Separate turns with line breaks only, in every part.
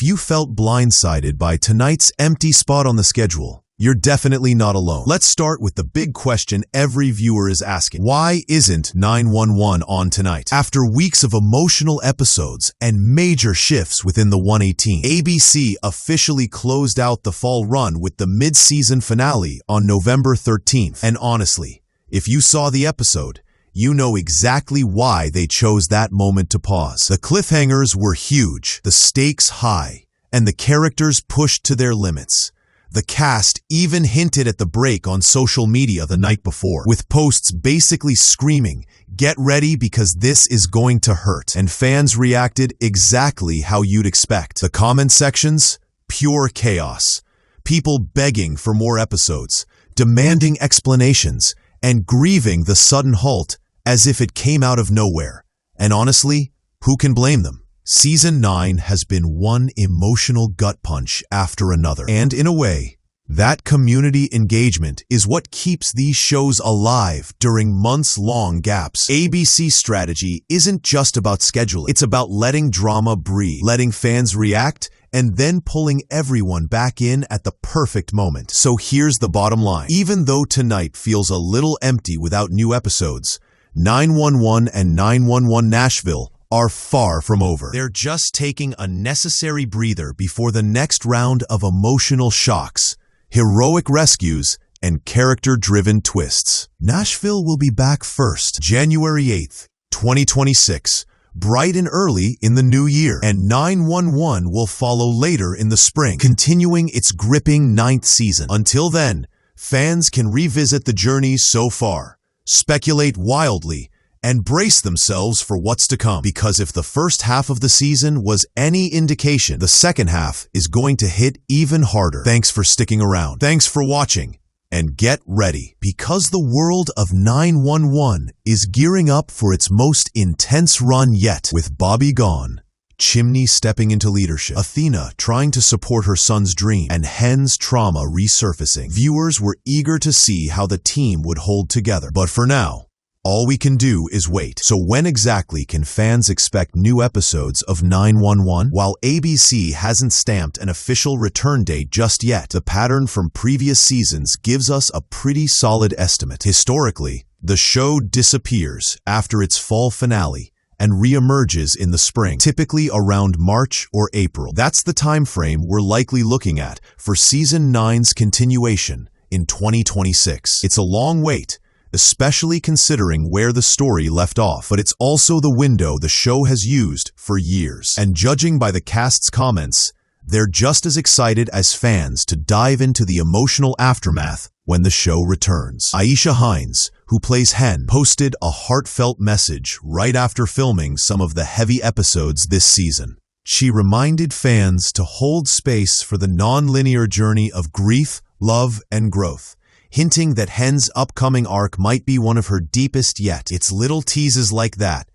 If you felt blindsided by tonight's empty spot on the schedule, you're definitely not alone. Let's start with the big question every viewer is asking. Why isn't 911 on tonight? After weeks of emotional episodes and major shifts within the 118, ABC officially closed out the fall run with the mid-season finale on November 13th. And honestly, if you saw the episode, you know exactly why they chose that moment to pause. The cliffhangers were huge, the stakes high, and the characters pushed to their limits. The cast even hinted at the break on social media the night before, with posts basically screaming, "Get ready because this is going to hurt." And fans reacted exactly how you'd expect. The comment sections? Pure chaos. People begging for more episodes, demanding explanations, and grieving the sudden halt as if it came out of nowhere. And honestly, who can blame them? Season 9 has been one emotional gut punch after another. And in a way, that community engagement is what keeps these shows alive during months-long gaps. ABC's strategy isn't just about scheduling. It's about letting drama breathe, letting fans react, and then pulling everyone back in at the perfect moment. So here's the bottom line. Even though tonight feels a little empty without new episodes, 911 and 911 Nashville are far from over. They're just taking a necessary breather before the next round of emotional shocks, heroic rescues, and character-driven twists. Nashville will be back first, January 8th, 2026, bright and early in the new year, and 911 will follow later in the spring, continuing its gripping 9th season. Until then, fans can revisit the journey so far, speculate wildly, and brace themselves for what's to come. Because if the first half of the season was any indication, the second half is going to hit even harder. Thanks for sticking around. Thanks for watching. And get ready, because the world of 911 is gearing up for its most intense run yet. With Bobby gone, Chimney stepping into leadership, Athena trying to support her son's dream, and Hen's trauma resurfacing, viewers were eager to see how the team would hold together. But for now, all we can do is wait. So when exactly can fans expect new episodes of 911? While ABC hasn't stamped an official return date just yet, the pattern from previous seasons gives us a pretty solid estimate. Historically, the show disappears after its fall finale and reemerges in the spring, typically around March or April. That's the time frame we're likely looking at for Season 9's continuation in 2026. It's a long wait, especially considering where the story left off, but it's also the window the show has used for years. And judging by the cast's comments, they're just as excited as fans to dive into the emotional aftermath when the show returns. Aisha Hines, who plays Hen, posted a heartfelt message right after filming some of the heavy episodes this season. She reminded fans to hold space for the non-linear journey of grief, love, and growth, hinting that Hen's upcoming arc might be one of her deepest yet. It's little teases like that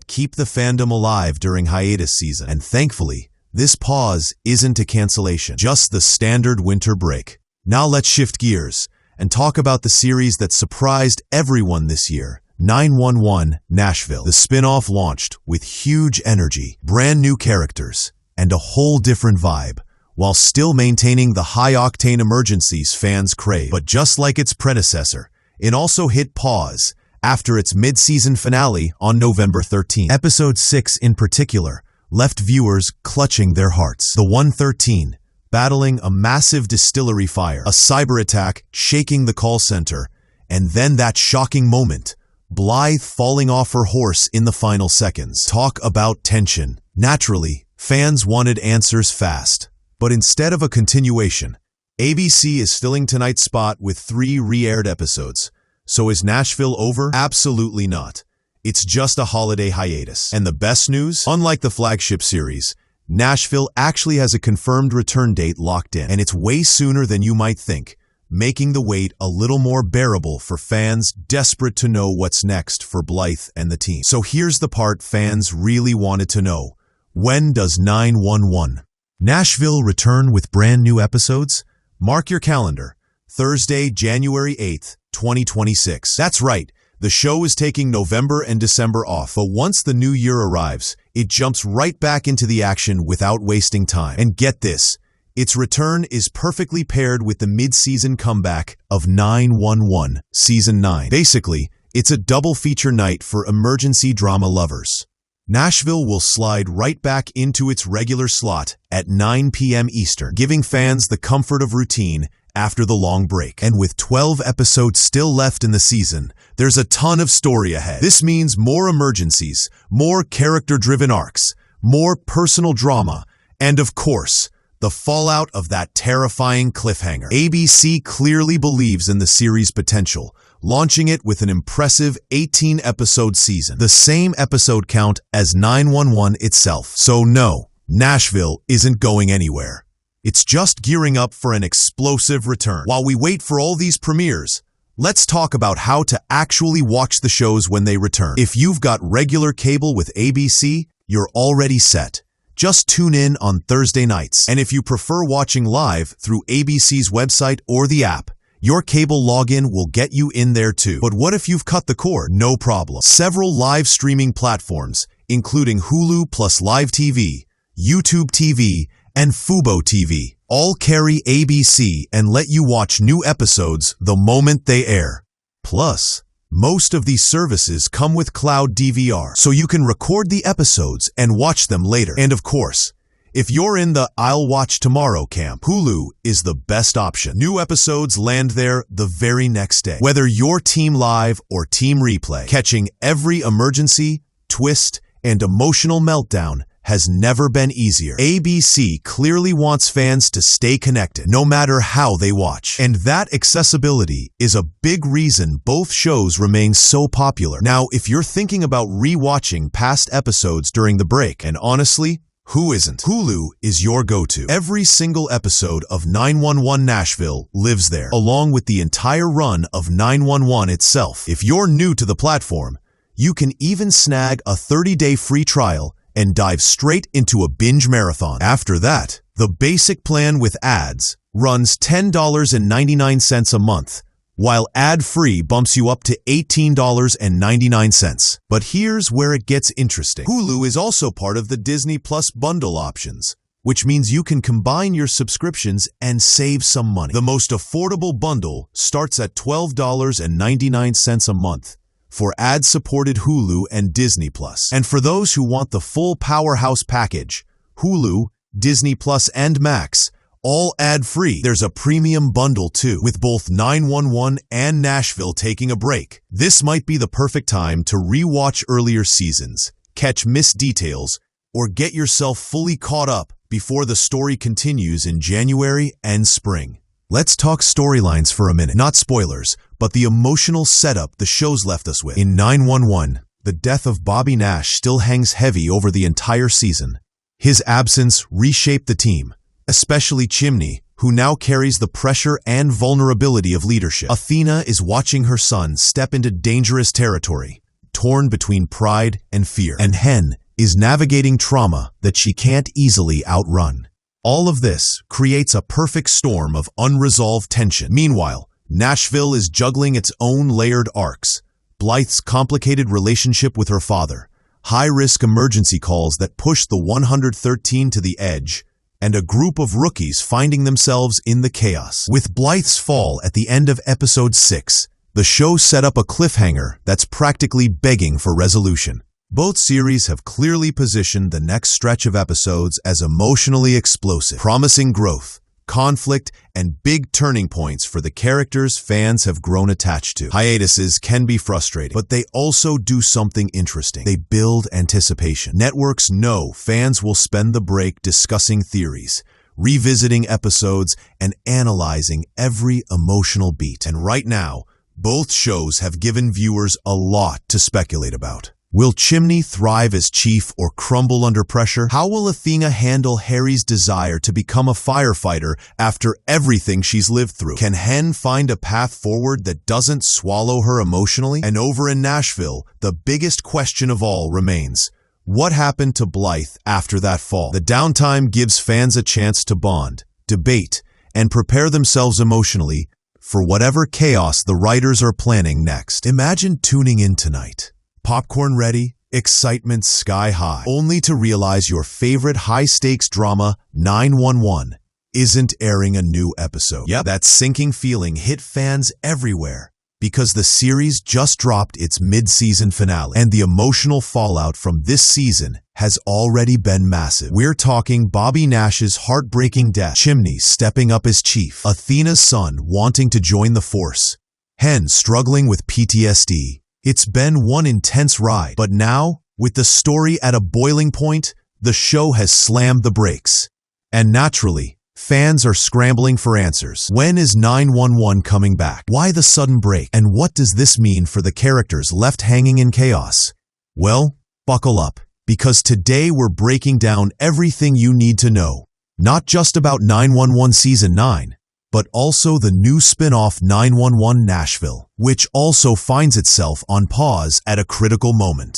keep the fandom alive during hiatus season. And thankfully, this pause isn't a cancellation, just the standard winter break. Now let's shift gears and talk about the series that surprised everyone this year, 911 Nashville. The spin-off launched with huge energy, brand new characters, and a whole different vibe, while still maintaining the high-octane emergencies fans crave. But just like its predecessor, it also hit pause after its mid-season finale on November 13th. Episode 6 in particular left viewers clutching their hearts. The 113, battling a massive distillery fire, a cyber attack shaking the call center, and then that shocking moment, Blythe falling off her horse in the final seconds. Talk about tension. Naturally, fans wanted answers fast. But instead of a continuation, ABC is filling tonight's spot with 3 re-aired episodes. So is Nashville over? Absolutely not. It's just a holiday hiatus. And the best news? Unlike the flagship series, Nashville actually has a confirmed return date locked in. And it's way sooner than you might think, making the wait a little more bearable for fans desperate to know what's next for Blythe and the team. So here's the part fans really wanted to know. When does 911 Nashville return with brand new episodes? Mark your calendar, Thursday, January 8th, 2026. That's right, The show is taking November and December off, but once the new year arrives, it jumps right back into the action without wasting time. And get this, its return is perfectly paired with the mid-season comeback of 911 Season 9. Basically, it's a double feature night for emergency drama lovers. Nashville will slide right back into its regular slot at 9 p.m. Eastern, giving fans the comfort of routine after the long break. And with 12 episodes still left in the season, there's a ton of story ahead. This means more emergencies, more character-driven arcs, more personal drama, and of course, the fallout of that terrifying cliffhanger. ABC clearly believes in the series' potential, launching it with an impressive 18-episode season, the same episode count as 911 itself. So no, Nashville isn't going anywhere. It's just gearing up for an explosive return. While we wait for all these premieres, let's talk about how to actually watch the shows when they return. If you've got regular cable with ABC, you're already set. Just tune in on Thursday nights. And if you prefer watching live through ABC's website or the app, your cable login will get you in there too. But what if you've cut the cord? No problem. Several live streaming platforms, including Hulu plus Live TV, YouTube TV, and Fubo TV, all carry ABC and let you watch new episodes the moment they air. Plus, most of these services come with cloud DVR, so you can record the episodes and watch them later. And of course, if you're in the I'll watch tomorrow camp, Hulu is the best option. New episodes land there the very next day. Whether you're Team Live or Team Replay, catching every emergency, twist, and emotional meltdown has never been easier. ABC clearly wants fans to stay connected, no matter how they watch. And that accessibility is a big reason both shows remain so popular. Now, if you're thinking about rewatching past episodes during the break, and honestly, who isn't? Hulu is your go-to. Every single episode of 911 Nashville lives there, along with the entire run of 911 itself. If you're new to the platform, you can even snag a 30-day free trial and dive straight into a binge marathon. After that, the basic plan with ads runs $10.99 a month, while ad-free bumps you up to $18.99. But here's where it gets interesting. Hulu is also part of the Disney Plus bundle options, which means you can combine your subscriptions and save some money. The most affordable bundle starts at $12.99 a month for ad-supported Hulu and Disney Plus. And for those who want the full powerhouse package, Hulu, Disney Plus, and Max, all ad-free, there's a premium bundle too, with both 911 and Nashville taking a break. This might be the perfect time to re-watch earlier seasons, catch missed details, or get yourself fully caught up before the story continues in January and spring. Let's talk storylines for a minute. Not spoilers, but the emotional setup the show's left us with. In 911, the death of Bobby Nash still hangs heavy over the entire season. His absence reshaped the team, especially Chimney, who now carries the pressure and vulnerability of leadership. Athena is watching her son step into dangerous territory, torn between pride and fear. And Hen is navigating trauma that she can't easily outrun. All of this creates a perfect storm of unresolved tension. Meanwhile, Nashville is juggling its own layered arcs. Blythe's complicated relationship with her father, high-risk emergency calls that push the 113 to the edge, and a group of rookies finding themselves in the chaos. With Blythe's fall at the end of episode 6, the show set up a cliffhanger that's practically begging for resolution. Both series have clearly positioned the next stretch of episodes as emotionally explosive, promising growth, conflict, and big turning points for the characters fans have grown attached to. Hiatuses can be frustrating, but they also do something interesting. They build anticipation. Networks know fans will spend the break discussing theories, revisiting episodes, and analyzing every emotional beat. And right now, both shows have given viewers a lot to speculate about. Will Chimney thrive as chief or crumble under pressure? How will Athena handle Harry's desire to become a firefighter after everything she's lived through? Can Hen find a path forward that doesn't swallow her emotionally? And over in Nashville, the biggest question of all remains: what happened to Blythe after that fall? The downtime gives fans a chance to bond, debate, and prepare themselves emotionally for whatever chaos the writers are planning next. Imagine tuning in tonight. Popcorn ready, excitement sky high, only to realize your favorite high-stakes drama, 911, isn't airing a new episode. Yep, that sinking feeling hit fans everywhere because the series just dropped its mid-season finale, and the emotional fallout from this season has already been massive. We're talking Bobby Nash's heartbreaking death, Chimney stepping up as chief, Athena's son wanting to join the force, Hen struggling with PTSD. It's been one intense ride, but now, with the story at a boiling point, the show has slammed the brakes. And naturally, fans are scrambling for answers. When is 911 coming back? Why the sudden break? And what does this mean for the characters left hanging in chaos? Well, buckle up, because today we're breaking down everything you need to know, not just about 911 Season 9, but also the new spin-off 911 Nashville, which also finds itself on pause at a critical moment.